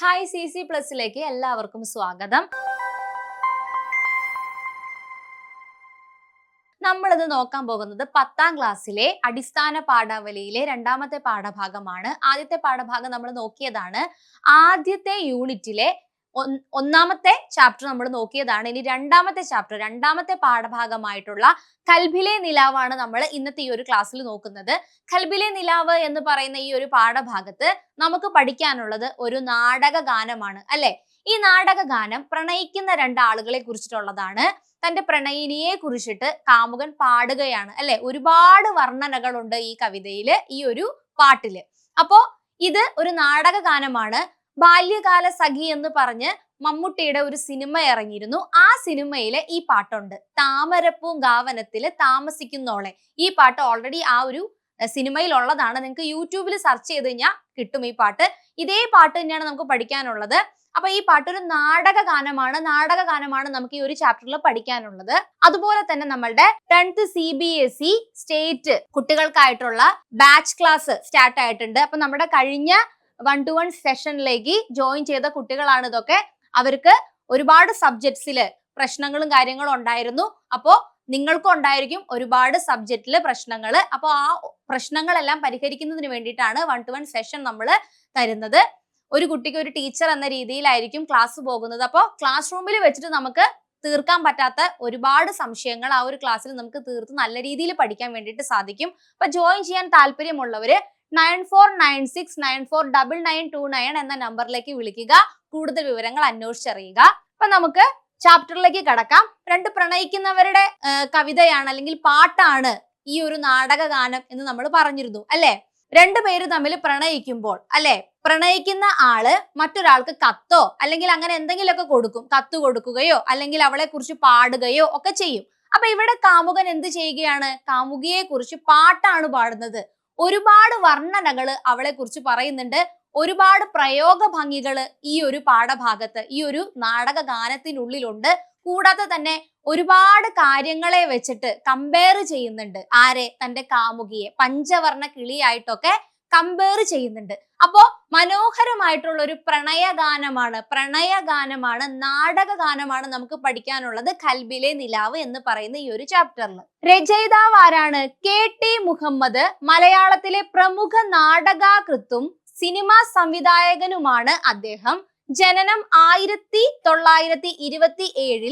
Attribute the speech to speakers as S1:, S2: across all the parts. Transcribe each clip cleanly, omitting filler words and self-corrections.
S1: Hi CC പ്ലസിലേക്ക് എല്ലാവർക്കും സ്വാഗതം. നമ്മളിത് നോക്കാൻ പോകുന്നത് 10ാം ക്ലാസ്സിലെ അടിസ്ഥാന പാഠാവലിയിലെ രണ്ടാമത്തെ പാഠഭാഗമാണ്. ആദ്യത്തെ പാഠഭാഗം നമ്മൾ നോക്കിയതാണ്. ആദ്യത്തെ യൂണിറ്റിലെ ഒന്നാമത്തെ ചാപ്റ്റർ നമ്മൾ നോക്കിയതാണ്. ഇനി രണ്ടാമത്തെ പാഠഭാഗമായിട്ടുള്ള കൽബിലെ നിലാവാണ് നമ്മൾ ഇന്നത്തെ ഈ ഒരു ക്ലാസ്സിൽ നോക്കുന്നത്. കൽബിലെ നിലാവ് എന്ന് പറയുന്ന ഈ ഒരു പാഠഭാഗത്ത് നമുക്ക് പഠിക്കാനുള്ളത് ഒരു നാടക ഗാനമാണ് അല്ലെ. ഈ നാടക ഗാനം പ്രണയിക്കുന്ന രണ്ടാളുകളെ കുറിച്ചിട്ടുള്ളതാണ്. തന്റെ പ്രണയിനിയെ കുറിച്ചിട്ട് കാമുകൻ പാടുകയാണ് അല്ലെ. ഒരുപാട് വർണ്ണനകളുണ്ട് ഈ കവിതയില്, ഈ ഒരു പാട്ടില്. അപ്പോ ഇത് ഒരു നാടക ഗാനമാണ്. ബാല്യകാല സഖി എന്ന് പറഞ്ഞ് മമ്മൂട്ടിയുടെ ഒരു സിനിമ ഇറങ്ങിയിരുന്നു. ആ സിനിമയിലെ ഈ പാട്ടുണ്ട്. താമരപ്പൂങ്കാവനത്തില് താമസിക്കുന്നോളെ. ഈ പാട്ട് ഓൾറെഡി ആ ഒരു സിനിമയിൽ ഉള്ളതാണ്. നിങ്ങൾക്ക് യൂട്യൂബിൽ സെർച്ച് ചെയ്ത് കഴിഞ്ഞാൽ കിട്ടും ഈ പാട്ട്. ഇതേ പാട്ട് തന്നെയാണ് നമുക്ക് പഠിക്കാനുള്ളത്. അപ്പൊ ഈ പാട്ട് ഒരു നാടക ഗാനമാണ് നമുക്ക് ഈ ഒരു ചാപ്റ്ററിൽ പഠിക്കാനുള്ളത്. അതുപോലെ തന്നെ നമ്മളുടെ 10th CBSE സ്റ്റേറ്റ് കുട്ടികൾക്കായിട്ടുള്ള ബാച്ച് ക്ലാസ് സ്റ്റാർട്ട് ആയിട്ടുണ്ട്. അപ്പൊ നമ്മുടെ കഴിഞ്ഞ 1-to-1 സെഷനിലേക്ക് ജോയിൻ ചെയ്ത കുട്ടികളാണ് ഇതൊക്കെ. അവർക്ക് ഒരുപാട് സബ്ജക്ട്സില് പ്രശ്നങ്ങളും കാര്യങ്ങളും ഉണ്ടായിരുന്നു. അപ്പോ നിങ്ങൾക്കും ഉണ്ടായിരിക്കും ഒരുപാട് സബ്ജക്റ്റില് പ്രശ്നങ്ങൾ. അപ്പൊ ആ പ്രശ്നങ്ങളെല്ലാം പരിഹരിക്കുന്നതിന് വേണ്ടിയിട്ടാണ് 1-to-1 സെഷൻ നമ്മൾ തരുന്നത്. ഒരു കുട്ടിക്ക് ഒരു ടീച്ചർ എന്ന രീതിയിലായിരിക്കും ക്ലാസ് പോകുന്നത്. അപ്പോൾ ക്ലാസ് റൂമിൽ വെച്ചിട്ട് നമുക്ക് തീർക്കാൻ പറ്റാത്ത ഒരുപാട് സംശയങ്ങൾ ആ ഒരു ക്ലാസ്സിൽ നമുക്ക് തീർത്ത് നല്ല രീതിയിൽ പഠിക്കാൻ വേണ്ടിയിട്ട് സാധിക്കും. അപ്പൊ ജോയിൻ ചെയ്യാൻ താല്പര്യമുള്ളവര് 9496949929 എന്ന നമ്പറിലേക്ക് വിളിക്കുക. കൂടുതൽ വിവരങ്ങൾ അന്വേഷിച്ചറിയുക. അപ്പൊ നമുക്ക് ചാപ്റ്ററിലേക്ക് കടക്കാം. രണ്ട് പ്രണയിക്കുന്നവരുടെ കവിതയാണ് അല്ലെങ്കിൽ പാട്ടാണ് ഈ ഒരു നാടക ഗാനം എന്ന് നമ്മൾ പറഞ്ഞിരുന്നു അല്ലെ. രണ്ടുപേര് തമ്മിൽ പ്രണയിക്കുമ്പോൾ അല്ലെ, പ്രണയിക്കുന്ന ആള് മറ്റൊരാൾക്ക് കത്തോ അല്ലെങ്കിൽ അങ്ങനെ എന്തെങ്കിലുമൊക്കെ കൊടുക്കും. കത്ത് കൊടുക്കുകയോ അല്ലെങ്കിൽ അവളെ കുറിച്ച് പാടുകയോ ഒക്കെ ചെയ്യും. അപ്പൊ ഇവിടെ കാമുകൻ എന്ത് ചെയ്യുകയാണ്? കാമുകിയെ കുറിച്ച് പാട്ടാണ് പാടുന്നത്. ഒരുപാട് വർണ്ണനകള് അവളെ കുറിച്ച് പറയുന്നുണ്ട്. ഒരുപാട് പ്രയോഗ ഭംഗികള് ഈ ഒരു പാഠഭാഗത്ത്, ഈ ഒരു നാടക ഗാനത്തിനുള്ളിലുണ്ട്. കൂടാതെ തന്നെ ഒരുപാട് കാര്യങ്ങളെ വെച്ചിട്ട് കമ്പയർ ചെയ്യുന്നുണ്ട്. ആരെ? തന്റെ കാമുകിയെ പഞ്ചവർണ്ണ കിളിയായിട്ടൊക്കെ കമ്പയർ ചെയ്യുന്നുണ്ട്. അപ്പോ മനോഹരമായിട്ടുള്ള ഒരു പ്രണയഗാനമാണ്, നാടക ഗാനമാണ് നമുക്ക് പഠിക്കാനുള്ളത് കൽബിലെ നിലാവ് എന്ന് പറയുന്ന ഈ ഒരു ചാപ്റ്ററിൽ. രചയിതാവ് ആരാണ്? KT മുഹമ്മദ്. മലയാളത്തിലെ പ്രമുഖ നാടകാകൃത്തും സിനിമാ സംവിധായകനുമാണ് അദ്ദേഹം. ജനനം 1927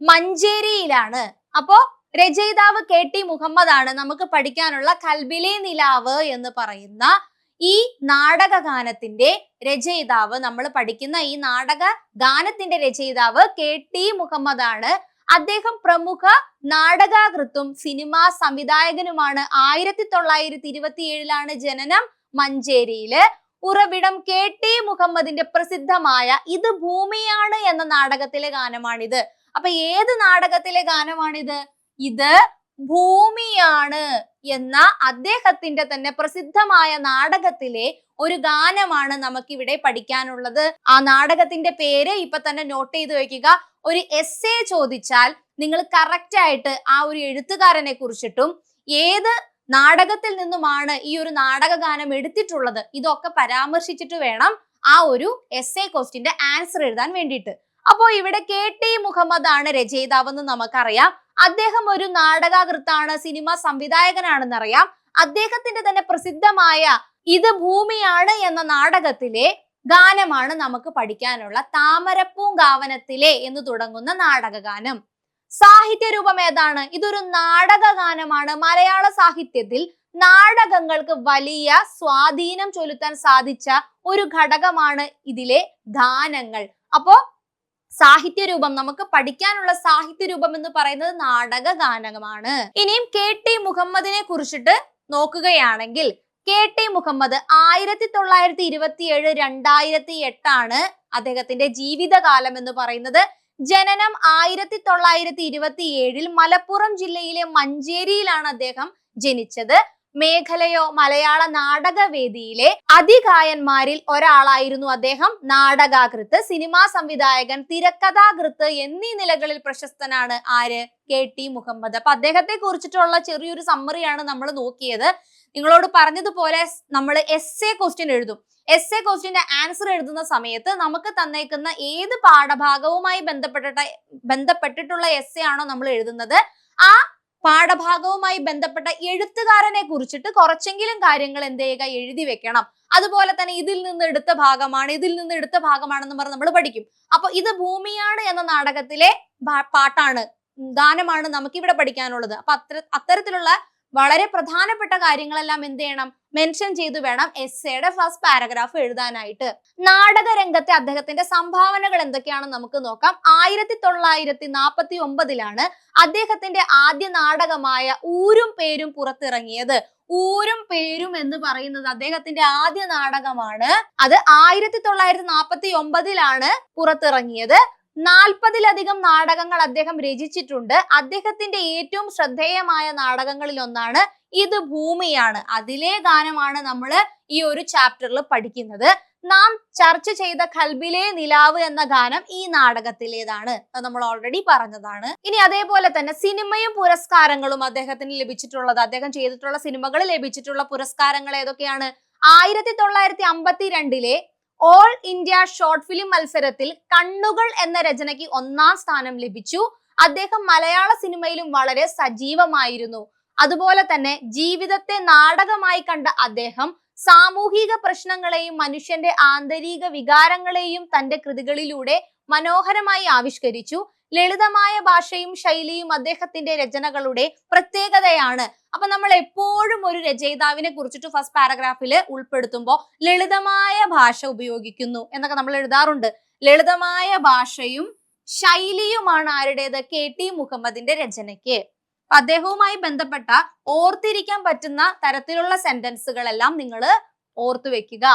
S1: മഞ്ചേരിയിലാണ്. അപ്പോ രചയിതാവ് KT മുഹമ്മദ് ആണ്. നമുക്ക് പഠിക്കാനുള്ള കൽബിലെ നിലാവ് എന്ന് പറയുന്ന ഈ നാടക ഗാനത്തിന്റെ രചയിതാവ്, നമ്മൾ പഠിക്കുന്ന ഈ നാടക ഗാനത്തിന്റെ രചയിതാവ് KT മുഹമ്മദ് ആണ്. അദ്ദേഹം പ്രമുഖ നാടകാകൃത്തും സിനിമാ സംവിധായകനുമാണ്. 1927 ജനനം, മഞ്ചേരിയില്. ഉറവിടം KT മുഹമ്മദിന്റെ പ്രസിദ്ധമായ ഇത് ഭൂമിയാണ് എന്ന നാടകത്തിലെ ഗാനമാണിത്. അപ്പൊ ഏത് നാടകത്തിലെ ഗാനമാണിത്? ഇത് ഭൂമിയാണ് എന്ന അദ്ദേഹത്തിന്റെ തന്നെ പ്രസിദ്ധമായ നാടകത്തിലെ ഒരു ഗാനമാണ് നമുക്കിവിടെ പഠിക്കാനുള്ളത്. ആ നാടകത്തിന്റെ പേര് ഇപ്പൊ തന്നെ നോട്ട് ചെയ്ത് വെക്കുക. ഒരു എസ്സേ ചോദിച്ചാൽ നിങ്ങൾ കറക്റ്റ് ആയിട്ട് ആ ഒരു എഴുത്തുകാരനെ കുറിച്ചിട്ടും ഏത് നാടകത്തിൽ നിന്നുമാണ് ഈ ഒരു നാടക ഗാനം എടുത്തിട്ടുള്ളത് ഇതൊക്കെ പരാമർശിച്ചിട്ട് വേണം ആ ഒരു എസ്സേ ക്വസ്റ്റിന്റെ ആൻസർ എഴുതാൻ വേണ്ടിയിട്ട്. അപ്പോ ഇവിടെ KT മുഹമ്മദ് ആണ് രചയിതാവെന്ന് നമുക്കറിയാം. അദ്ദേഹം ഒരു നാടകാകൃത്താണ്, സിനിമാ സംവിധായകനാണെന്ന് അറിയാം. അദ്ദേഹത്തിന്റെ തന്നെ പ്രസിദ്ധമായ ഇത് ഭൂമിയാണ് എന്ന നാടകത്തിലെ ഗാനമാണ് നമുക്ക് പഠിക്കാനുള്ള താമരപ്പൂങ്കാവനത്തിലെ എന്ന് തുടങ്ങുന്ന നാടക ഗാനം. സാഹിത്യ രൂപം ഏതാണ്? ഇതൊരു നാടക ഗാനമാണ്. മലയാള സാഹിത്യത്തിൽ നാടകങ്ങൾക്ക് വലിയ സ്വാധീനം ചെലുത്താൻ സാധിച്ച ഒരു ഘടകമാണ് ഇതിലെ ഗാനങ്ങൾ. അപ്പോ സാഹിത്യ രൂപം, നമുക്ക് പഠിക്കാനുള്ള സാഹിത്യ രൂപം എന്ന് പറയുന്നത് നാടക ഗാനമാണ്. ഇനിയും KT മുഹമ്മദിനെ കുറിച്ചിട്ട് നോക്കുകയാണെങ്കിൽ KT മുഹമ്മദ് 1927-2008 ആണ് അദ്ദേഹത്തിന്റെ ജീവിതകാലം എന്ന് പറയുന്നത്. ജനനം 1927 മലപ്പുറം ജില്ലയിലെ മഞ്ചേരിയിലാണ് അദ്ദേഹം ജനിച്ചത്. മേഖലയോ മലയാള നാടകവേദിയിലെ അതികായന്മാരിൽ ഒരാളായിരുന്നു അദ്ദേഹം. നാടകാകൃത്ത്, സിനിമാ സംവിധായകൻ, തിരക്കഥാകൃത്ത് എന്നീ നിലകളിൽ പ്രശസ്തനാണ് ആര്? KT മുഹമ്മദ്. അപ്പൊ അദ്ദേഹത്തെ കുറിച്ചിട്ടുള്ള ചെറിയൊരു സമ്മറിയാണ് നമ്മൾ നോക്കിയത്. നിങ്ങളോട് പറഞ്ഞതുപോലെ നമ്മൾ എസ്സേ ക്വസ്റ്റ്യൻ എഴുതും. എസ്സേ ക്വസ്റ്റ്യന്റെ ആൻസർ എഴുതുന്ന സമയത്ത് നമുക്ക് തന്നേക്കുന്ന ഏത് പാഠഭാഗവുമായി ബന്ധപ്പെട്ടിട്ടുള്ള എസ്സേ ആണോ നമ്മൾ എഴുതുന്നത്, ആ പാഠഭാഗവുമായി ബന്ധപ്പെട്ട എഴുത്തുകാരനെ കുറിച്ചിട്ട് കുറച്ചെങ്കിലും കാര്യങ്ങൾ എന്ത് ചെയ്യുക, എഴുതി വെക്കണം. അതുപോലെ തന്നെ ഇതിൽ നിന്ന് എടുത്ത ഭാഗമാണെന്ന് പറഞ്ഞ് നമ്മൾ പഠിക്കും. അപ്പൊ ഇത് ഭൂമിയാണ് എന്ന നാടകത്തിലെ പാട്ടാണ്, ഗാനമാണ് നമുക്ക് ഇവിടെ പഠിക്കാനുള്ളത്. അപ്പൊ അത്തരത്തിലുള്ള വളരെ പ്രധാനപ്പെട്ട കാര്യങ്ങളെല്ലാം എന്ത് ചെയ്യണം, മെൻഷൻ ചെയ്തു വേണം എസ്സേയുടെ ഫസ്റ്റ് പാരഗ്രാഫ് എഴുതാനായിട്ട്. നാടക രംഗത്തെ അദ്ദേഹത്തിന്റെ സംഭാവനകൾ എന്തൊക്കെയാണെന്ന് നമുക്ക് നോക്കാം. 1949 അദ്ദേഹത്തിന്റെ ആദ്യ നാടകമായ ഊരും പേരും പുറത്തിറങ്ങിയത്. ഊരും പേരും എന്ന് പറയുന്നത് അദ്ദേഹത്തിന്റെ ആദ്യ നാടകമാണ്. അത് 1949 പുറത്തിറങ്ങിയത്. 40-ലധികം നാടകങ്ങൾ അദ്ദേഹം രചിച്ചിട്ടുണ്ട്. അദ്ദേഹത്തിന്റെ ഏറ്റവും ശ്രദ്ധേയമായ നാടകങ്ങളിൽ ഒന്നാണ് ഇത് ഭൂമിയാണ്. അതിലെ ഗാനമാണ് നമ്മൾ ഈ ഒരു ചാപ്റ്ററിൽ പഠിക്കുന്നത്. നാം ചർച്ച ചെയ്ത ഖൽബിലെ നിലാവ് എന്ന ഗാനം ഈ നാടകത്തിലേതാണ്. അത് നമ്മൾ ഓൾറെഡി പറഞ്ഞതാണ്. ഇനി അതേപോലെ തന്നെ സിനിമയും പുരസ്കാരങ്ങളും അദ്ദേഹത്തിന് ലഭിച്ചിട്ടുള്ളത്, അദ്ദേഹം ചെയ്തിട്ടുള്ള സിനിമകളിൽ ലഭിച്ചിട്ടുള്ള പുരസ്കാരങ്ങൾ ഏതൊക്കെയാണ്? 1952 ഓൾ ഇന്ത്യ ഷോർട്ട് ഫിലിം മത്സരത്തിൽ കണ്ണുകൾ എന്ന രചനയ്ക്ക് 1ാം സ്ഥാനം ലഭിച്ചു. അദ്ദേഹം മലയാള സിനിമയിലും വളരെ സജീവമായിരുന്നു. അതുപോലെ തന്നെ ജീവിതത്തെ നാടകമായി കണ്ട അദ്ദേഹം സാമൂഹിക പ്രശ്നങ്ങളെയും മനുഷ്യന്റെ ആന്തരിക വികാരങ്ങളെയും തന്റെ കൃതികളിലൂടെ മനോഹരമായി ആവിഷ്കരിച്ചു. ലളിതമായ ഭാഷയും ശൈലിയും അദ്ദേഹത്തിന്റെ രചനകളുടെ പ്രത്യേകതയാണ്. അപ്പൊ നമ്മൾ എപ്പോഴും ഒരു രചയിതാവിനെ കുറിച്ചിട്ട് ഫസ്റ്റ് പാരഗ്രാഫിൽ ഉൾപ്പെടുത്തുമ്പോൾ ലളിതമായ ഭാഷ ഉപയോഗിക്കുന്നു എന്നൊക്കെ നമ്മൾ എഴുതാറുണ്ട്. ലളിതമായ ഭാഷയും ശൈലിയുമാണ് ആരുടേത്? KT മുഹമ്മദിന്റെ രചനയ്ക്ക്. അദ്ദേഹവുമായി ബന്ധപ്പെട്ട ഓർത്തിരിക്കാൻ പറ്റുന്ന തരത്തിലുള്ള സെന്റൻസുകളെല്ലാം നിങ്ങൾ ഓർത്തു വെക്കുക.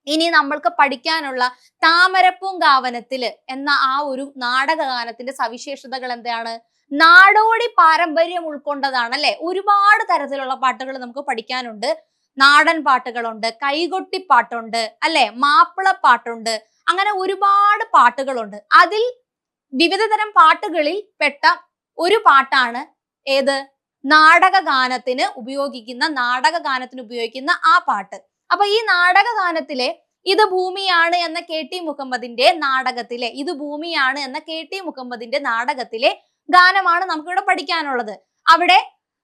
S1: ഇനി നമ്മൾക്ക് പഠിക്കാനുള്ള താമരപ്പൂങ്കാവനത്തില് എന്ന ആ ഒരു നാടകഗാനത്തിന്റെ സവിശേഷതകൾ എന്താണ്? നാടോടി പാരമ്പര്യം ഉൾക്കൊണ്ടതാണ് അല്ലെ. ഒരുപാട് തരത്തിലുള്ള പാട്ടുകൾ നമുക്ക് പഠിക്കാനുണ്ട്. നാടൻ പാട്ടുകളുണ്ട്, കൈകൊട്ടിപ്പാട്ടുണ്ട് അല്ലെ, മാപ്പിളപ്പാട്ടുണ്ട്, അങ്ങനെ ഒരുപാട് പാട്ടുകളുണ്ട്. അതിൽ വിവിധ തരം പാട്ടുകളിൽ പെട്ട ഒരു പാട്ടാണ് ഏത്? നാടകഗാനത്തിന് ഉപയോഗിക്കുന്ന ആ പാട്ട്. അപ്പൊ ഈ നാടകഗാനത്തിലെ ഇത് ഭൂമിയാണ് എന്ന KT മുഹമ്മദിന്റെ നാടകത്തിലെ ഗാനമാണ് നമുക്കിവിടെ പഠിക്കാനുള്ളത്. അവിടെ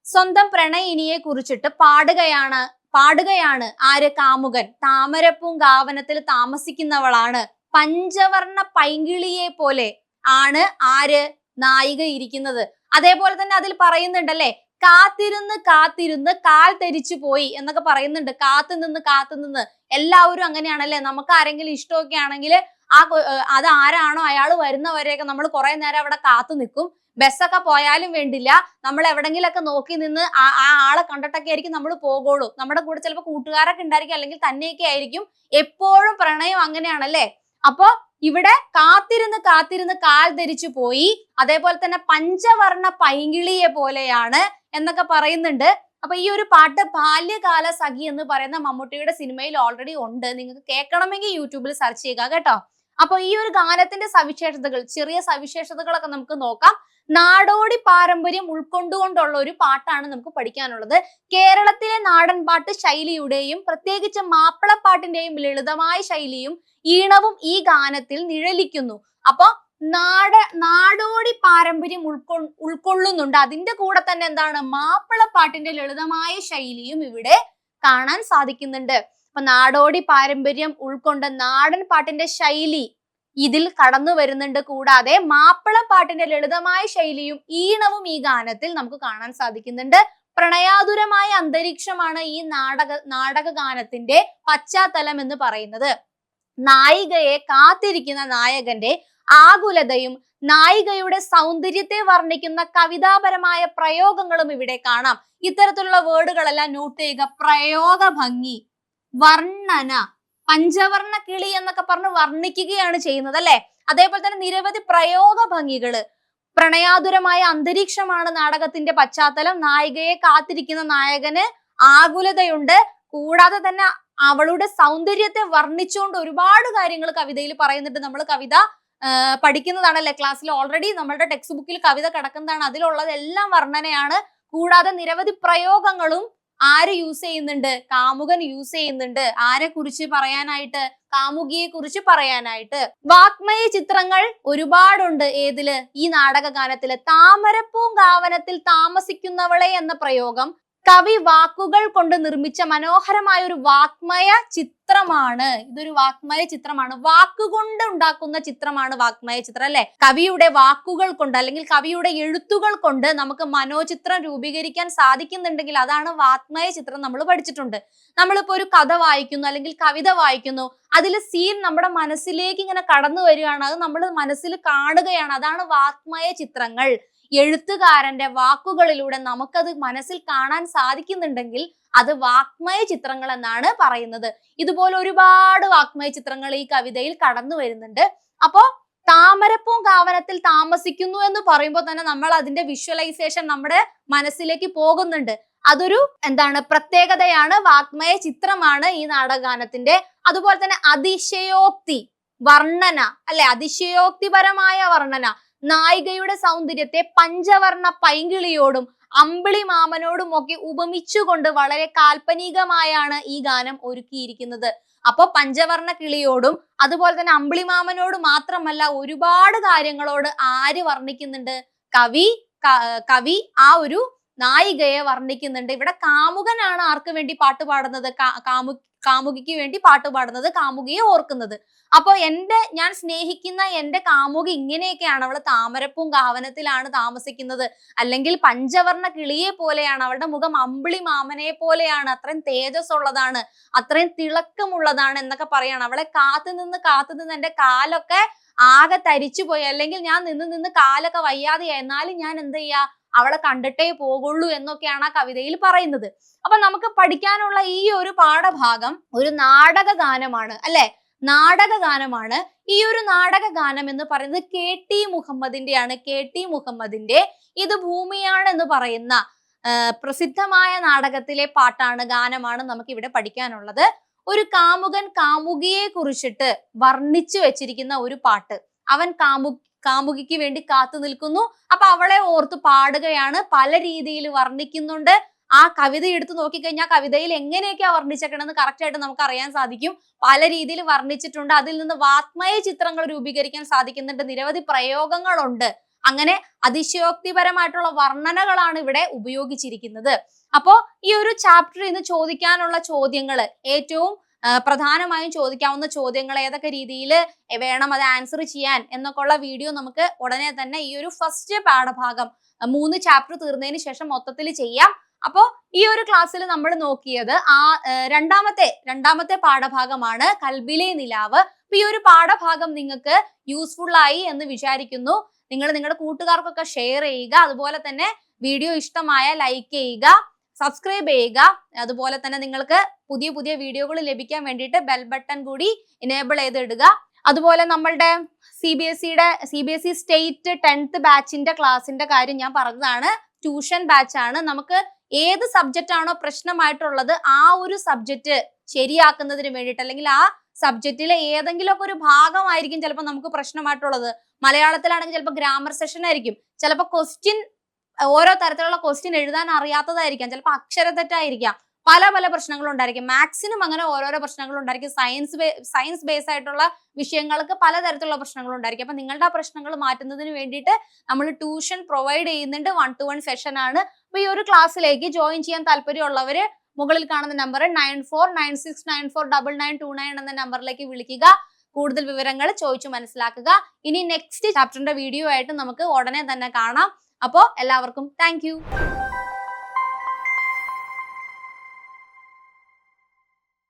S1: സ്വന്തം പ്രണയിനിയെ കുറിച്ചിട്ട് പാടുകയാണ് ആര്? കാമുകൻ. താമരപ്പൂങ്കാവനത്തിൽ താമസിക്കുന്നവളാണ്, പഞ്ചവർണ്ണ പൈങ്കിളിയെ പോലെ ആണ് ആര്? നായിക ഇരിക്കുന്നത്. അതേപോലെ തന്നെ അതിൽ പറയുന്നുണ്ടല്ലേ, കാത്തിരുന്ന് കാൽ തെരിച്ചു പോയി എന്നൊക്കെ പറയുന്നുണ്ട്. കാത്തുനിന്ന് എല്ലാവരും അങ്ങനെയാണല്ലേ. നമുക്ക് ആരെങ്കിലും ഇഷ്ടമൊക്കെ ആണെങ്കിൽ അത് ആരാണോ അയാൾ വരുന്നവരെയൊക്കെ നമ്മൾ കുറെ നേരം അവിടെ കാത്തു നിൽക്കും. ബസ്സൊക്കെ പോയാലും വേണ്ടില്ല, നമ്മൾ എവിടെങ്കിലൊക്കെ നോക്കി നിന്ന് ആ ആളെ കണ്ടിട്ടൊക്കെ ആയിരിക്കും നമ്മൾ പോകുള്ളൂ. നമ്മുടെ കൂടെ ചിലപ്പോൾ കൂട്ടുകാരൊക്കെ ഉണ്ടായിരിക്കും, അല്ലെങ്കിൽ തന്നെയൊക്കെ ആയിരിക്കും. എപ്പോഴും പ്രണയം അങ്ങനെയാണല്ലേ. അപ്പൊ ഇവിടെ കാത്തിരുന്ന് കാൽ ധരിച്ചു പോയി, അതേപോലെ തന്നെ പഞ്ചവർണ്ണ പൈങ്കിളിയെ പോലെയാണ് എന്നൊക്കെ പറയുന്നുണ്ട്. അപ്പൊ ഈ ഒരു പാട്ട് ബാല്യകാല സഖി എന്ന് പറയുന്ന മമ്മൂട്ടിയുടെ സിനിമയിൽ ഓൾറെഡി ഉണ്ട്. നിങ്ങൾക്ക് കേൾക്കണമെങ്കിൽ യൂട്യൂബിൽ സെർച്ച് ചെയ്യുക കേട്ടോ. അപ്പൊ ഈ ഒരു ഗാനത്തിന്റെ ചെറിയ സവിശേഷതകളൊക്കെ നമുക്ക് നോക്കാം. നാടോടി പാരമ്പര്യം ഉൾക്കൊണ്ടുകൊണ്ടുള്ള ഒരു പാട്ടാണ് നമുക്ക് പഠിക്കാനുള്ളത്. കേരളത്തിലെ നാടൻ പാട്ട് ശൈലിയുടെയും പ്രത്യേകിച്ച് മാപ്പിളപ്പാട്ടിന്റെയും ലളിതമായ ശൈലിയും ഈണവും ഈ ഗാനത്തിൽ നിഴലിക്കുന്നു. അപ്പൊ നാടോടി പാരമ്പര്യം ഉൾക്കൊള്ളുന്നുണ്ട്. അതിന്റെ കൂടെ തന്നെ എന്താണ്? മാപ്പിളപ്പാട്ടിന്റെ ലളിതമായ ശൈലിയും ഇവിടെ കാണാൻ സാധിക്കുന്നുണ്ട്. അപ്പൊ നാടോടി പാരമ്പര്യം ഉൾക്കൊണ്ട നാടൻ പാട്ടിന്റെ ശൈലി ഇതിൽ കടന്നു വരുന്നുണ്ട്. കൂടാതെ മാപ്പിളപ്പാട്ടിന്റെ ലളിതമായ ശൈലിയും ഈണവും ഈ ഗാനത്തിൽ നമുക്ക് കാണാൻ സാധിക്കുന്നുണ്ട്. പ്രണയാതുരമായ അന്തരീക്ഷമാണ് ഈ നാടക ഗാനത്തിന്റെ പശ്ചാത്തലം എന്ന് പറയുന്നത്. നായികയെ കാത്തിരിക്കുന്ന നായകന്റെ ആകുലതയും നായികയുടെ സൗന്ദര്യത്തെ വർണ്ണിക്കുന്ന കവിതാപരമായ പ്രയോഗങ്ങളും ഇവിടെ കാണാം. ഇത്തരത്തിലുള്ള വേർഡുകളെല്ലാം നോട്ട് ചെയ്യുക. പ്രയോഗ ഭംഗി, വർണ്ണന, പഞ്ചവർണ്ണ കിളി എന്നൊക്കെ പറഞ്ഞ് വർണ്ണിക്കുകയാണ് ചെയ്യുന്നത് അല്ലെ. അതേപോലെ തന്നെ നിരവധി പ്രയോഗ ഭംഗികള്. പ്രണയാതുരമായ അന്തരീക്ഷമാണ് നാടകത്തിന്റെ പശ്ചാത്തലം. നായികയെ കാത്തിരിക്കുന്ന നായകന് ആകുലതയുണ്ട്. കൂടാതെ തന്നെ അവളുടെ സൗന്ദര്യത്തെ വർണ്ണിച്ചുകൊണ്ട് ഒരുപാട് കാര്യങ്ങൾ കവിതയിൽ പറയുന്നുണ്ട്. നമ്മൾ കവിത പഠിക്കുന്നതാണല്ലേ, ക്ലാസ്സിൽ ഓൾറെഡി നമ്മളുടെ ടെക്സ്റ്റ് ബുക്കിൽ കവിത കിടക്കുന്നതാണ്. അതിലുള്ളതെല്ലാം വർണ്ണനയാണ്. കൂടാതെ നിരവധി പ്രയോഗങ്ങളും ആര് യൂസ് ചെയ്യുന്നുണ്ട്? കാമുകൻ യൂസ് ചെയ്യുന്നുണ്ട്. ആരെ കുറിച്ച് പറയാനായിട്ട്? കാമുകിയെ കുറിച്ച് പറയാനായിട്ട്. വാഗ്മയ ചിത്രങ്ങൾ ഒരുപാടുണ്ട്. ഏതില്? ഈ നാടകഗാനത്തില്. താമരപ്പൂങ്കാവനത്തിൽ താമസിക്കുന്നവളെ എന്ന പ്രയോഗം കവി വാക്കുകൾ കൊണ്ട് നിർമ്മിച്ച മനോഹരമായ ഒരു വാഗ്മയ ചിത്രമാണ്. ഇതൊരു വാഗ്മയ ചിത്രമാണ്. വാക്കുകൊണ്ട് ഉണ്ടാക്കുന്ന ചിത്രമാണ് വാഗ്മയ ചിത്രം, അല്ലെ? കവിയുടെ വാക്കുകൾ കൊണ്ട് അല്ലെങ്കിൽ കവിയുടെ എഴുത്തുകൾ കൊണ്ട് നമുക്ക് മനോചിത്രം രൂപീകരിക്കാൻ സാധിക്കുന്നുണ്ടെങ്കിൽ അതാണ് വാഗ്മയ ചിത്രം. നമ്മൾ പഠിച്ചിട്ടുണ്ട്. നമ്മളിപ്പോ ഒരു കഥ വായിക്കുന്നു അല്ലെങ്കിൽ കവിത വായിക്കുന്നു, അതിൽ സീൻ നമ്മുടെ മനസ്സിലേക്ക് ഇങ്ങനെ കടന്നു വരികയാണ്, അത് നമ്മൾ മനസ്സിൽ കാണുകയാണ്. അതാണ് വാഗ്മയ ചിത്രങ്ങൾ. എഴുത്തുകാരന്റെ വാക്കുകളിലൂടെ നമുക്കത് മനസ്സിൽ കാണാൻ സാധിക്കുന്നുണ്ടെങ്കിൽ അത് വാഗ്മയ ചിത്രങ്ങൾ എന്നാണ് പറയുന്നത്. ഇതുപോലെ ഒരുപാട് വാഗ്മയ ചിത്രങ്ങൾ ഈ കവിതയിൽ കടന്നു വരുന്നുണ്ട്. അപ്പോ താമരപ്പൂങ്കാവനത്തിൽ താമസിക്കുന്നു എന്ന് പറയുമ്പോൾ തന്നെ നമ്മൾ അതിന്റെ വിഷ്വലൈസേഷൻ നമ്മുടെ മനസ്സിലേക്ക് പോകുന്നുണ്ട്. അതൊരു പ്രത്യേകതയാണ്, വാഗ്മയ ചിത്രമാണ് ഈ നാടകഗാനത്തിന്റെ. അതുപോലെ തന്നെ അതിശയോക്തി വർണ്ണന, അല്ലെ? അതിശയോക്തിപരമായ വർണ്ണന. നായികയുടെ സൗന്ദര്യത്തെ പഞ്ചവർണ്ണ പൈങ്കിളിയോടും അമ്പിളി മാമനോടും ഒക്കെ ഉപമിച്ചുകൊണ്ട് വളരെ കാൽപ്പനികമായാണ് ഈ ഗാനം ഒരുക്കിയിരിക്കുന്നത്. അപ്പൊ പഞ്ചവർണ്ണ കിളിയോടും അതുപോലെ തന്നെ അമ്പിളി മാമനോട് മാത്രമല്ല ഒരുപാട് കാര്യങ്ങളോട് ആര് വർണ്ണിക്കുന്നുണ്ട്? കവി ആ ഒരു നായികയെ വർണ്ണിക്കുന്നുണ്ട്. ഇവിടെ കാമുകനാണ് ആർക്ക് വേണ്ടി പാട്ട് പാടുന്നത്? കാമുകിക്ക് വേണ്ടി പാട്ട് പാടുന്നത്, കാമുകിയെ ഓർക്കുന്നത്. അപ്പൊ ഞാൻ സ്നേഹിക്കുന്ന എന്റെ കാമുകി ഇങ്ങനെയൊക്കെയാണ്, അവള് താമരപ്പൂങ്കാവനത്തിലാണ് താമസിക്കുന്നത്, അല്ലെങ്കിൽ പഞ്ചവർണ്ണ കിളിയെ പോലെയാണ്, അവളുടെ മുഖം അമ്പിളി മാമനെ പോലെയാണ്, അത്രയും തേജസ് ഉള്ളതാണ്, അത്രയും തിളക്കമുള്ളതാണ് എന്നൊക്കെ പറയാണ്. അവളെ കാത്തു നിന്ന് എന്റെ കാലൊക്കെ ആകെ തരിച്ചു പോയി, അല്ലെങ്കിൽ ഞാൻ നിന്ന് കാലൊക്കെ വയ്യാതെയായി, എന്നാലും ഞാൻ എന്ത് ചെയ്യാ, അവളെ കണ്ടിട്ടേ പോകുള്ളൂ എന്നൊക്കെയാണ് ആ കവിതയിൽ പറയുന്നത്. അപ്പൊ നമുക്ക് പഠിക്കാനുള്ള ഈ ഒരു പാഠഭാഗം ഒരു നാടക ഗാനമാണ്, അല്ലെ? നാടകഗാനമാണ്. ഈ ഒരു നാടകഗാനം എന്ന് പറയുന്നത് KT മുഹമ്മദിന്റെയാണ്. KT മുഹമ്മദിന്റെ ഇത് ഭൂമിയാണ് എന്ന് പറയുന്ന പ്രസിദ്ധമായ നാടകത്തിലെ പാട്ടാണ്, ഗാനമാണ് നമുക്ക് ഇവിടെ പഠിക്കാനുള്ളത്. ഒരു കാമുകൻ കാമുകിയെ കുറിച്ചിട്ട് വർണ്ണിച്ചു വെച്ചിരിക്കുന്ന ഒരു പാട്ട്. അവൻ കാമുകിക്ക് വേണ്ടി കാത്തു നിൽക്കുന്നു. അപ്പൊ അവളെ ഓർത്ത് പാടുകയാണ്. പല രീതിയിൽ വർണ്ണിക്കുന്നുണ്ട്. ആ കവിത എടുത്ത് നോക്കിക്കഴിഞ്ഞാൽ കവിതയിൽ എങ്ങനെയൊക്കെയാ വർണ്ണിച്ചേക്കണെന്ന് കറക്റ്റ് ആയിട്ട് നമുക്ക് അറിയാൻ സാധിക്കും. പല രീതിയിൽ വർണ്ണിച്ചിട്ടുണ്ട്. അതിൽ നിന്ന് വാഗ്മയ ചിത്രങ്ങൾ രൂപീകരിക്കാൻ സാധിക്കുന്നുണ്ട്. നിരവധി പ്രയോഗങ്ങളുണ്ട്. അങ്ങനെ അതിശയോക്തിപരമായിട്ടുള്ള വർണ്ണനകളാണ് ഇവിടെ ഉപയോഗിച്ചിരിക്കുന്നത്. അപ്പോ ഈ ഒരു ചാപ്റ്ററിൽ നിന്ന് ചോദിക്കാനുള്ള ചോദ്യങ്ങൾ, ഏറ്റവും പ്രധാനമായും ചോദിക്കാവുന്ന ചോദ്യങ്ങൾ ഏതൊക്കെ രീതിയിൽ വേണം അത് ആൻസർ ചെയ്യാൻ എന്നൊക്കെ ഉള്ള വീഡിയോ നമുക്ക് ഉടനെ തന്നെ ഈ ഒരു ഫസ്റ്റ് പാഠഭാഗം 3 ചാപ്റ്റർ തീർന്നതിന് ശേഷം മൊത്തത്തിൽ ചെയ്യാം. അപ്പോ ഈ ഒരു ക്ലാസ്സിൽ നമ്മൾ നോക്കിയത് രണ്ടാമത്തെ പാഠഭാഗമാണ് കൽബിലെ നിലാവ്. അപ്പൊ ഈ ഒരു പാഠഭാഗം നിങ്ങൾക്ക് യൂസ്ഫുൾ ആയി എന്ന് വിചാരിക്കുന്നു. നിങ്ങൾ നിങ്ങളുടെ കൂട്ടുകാർക്കൊക്കെ ഷെയർ ചെയ്യുക. അതുപോലെ തന്നെ വീഡിയോ ഇഷ്ടമായ ലൈക്ക് ചെയ്യുക, സബ്സ്ക്രൈബ് ചെയ്യുക. അതുപോലെ തന്നെ നിങ്ങൾക്ക് പുതിയ പുതിയ വീഡിയോകൾ ലഭിക്കാൻ വേണ്ടിയിട്ട് ബെൽ ബട്ടൺ കൂടി എനേബിൾ ചെയ്തിടുക. അതുപോലെ നമ്മളുടെ CBSE സ്റ്റേറ്റ് 10th ബാച്ചിന്റെ ക്ലാസിന്റെ കാര്യം ഞാൻ പറഞ്ഞതാണ്. ട്യൂഷൻ ബാച്ച് ആണ്. നമുക്ക് ഏത് സബ്ജക്റ്റ് ആണോ പ്രശ്നമായിട്ടുള്ളത് ആ ഒരു സബ്ജക്റ്റ് ശരിയാക്കുന്നതിന് വേണ്ടിയിട്ട്, അല്ലെങ്കിൽ ആ സബ്ജക്റ്റിലെ ഏതെങ്കിലും ഒക്കെ ഒരു ഭാഗമായിരിക്കും ചിലപ്പോൾ നമുക്ക് പ്രശ്നമായിട്ടുള്ളത്. മലയാളത്തിലാണെങ്കിൽ ചിലപ്പോൾ ഗ്രാമർ സെഷൻ ആയിരിക്കും, ചിലപ്പോൾ ഓരോ തരത്തിലുള്ള ക്വസ്റ്റ്യൻ എഴുതാൻ അറിയാത്തതായിരിക്കാം, ചിലപ്പോൾ അക്ഷരത്തെറ്റായിരിക്കാം, പല പ്രശ്നങ്ങളും ഉണ്ടായിരിക്കും. മാത്സിനും അങ്ങനെ ഓരോരോ പ്രശ്നങ്ങൾ ഉണ്ടായിരിക്കും. സയൻസ് ബേസ് ആയിട്ടുള്ള വിഷയങ്ങൾക്ക് പലതരത്തിലുള്ള പ്രശ്നങ്ങൾ ഉണ്ടായിരിക്കും. അപ്പൊ നിങ്ങളുടെ ആ പ്രശ്നങ്ങൾ മാറ്റുന്നതിന് വേണ്ടിയിട്ട് നമ്മൾ ട്യൂഷൻ പ്രൊവൈഡ് ചെയ്യുന്നുണ്ട്. 1-to-1 സെഷൻ ആണ്. അപ്പൊ ഈ ഒരു ക്ലാസ്സിലേക്ക് ജോയിൻ ചെയ്യാൻ താല്പര്യമുള്ളവര് മുകളിൽ കാണുന്ന നമ്പർ 9496949929 എന്ന നമ്പറിലേക്ക് വിളിക്കുക. കൂടുതൽ വിവരങ്ങൾ ചോദിച്ചു മനസ്സിലാക്കുക. ഇനി നെക്സ്റ്റ് ചാപ്റ്ററിന്റെ വീഡിയോ ആയിട്ട് നമുക്ക് ഉടനെ തന്നെ കാണാം. അപ്പോൾ എല്ലാവർക്കും താങ്ക് യു.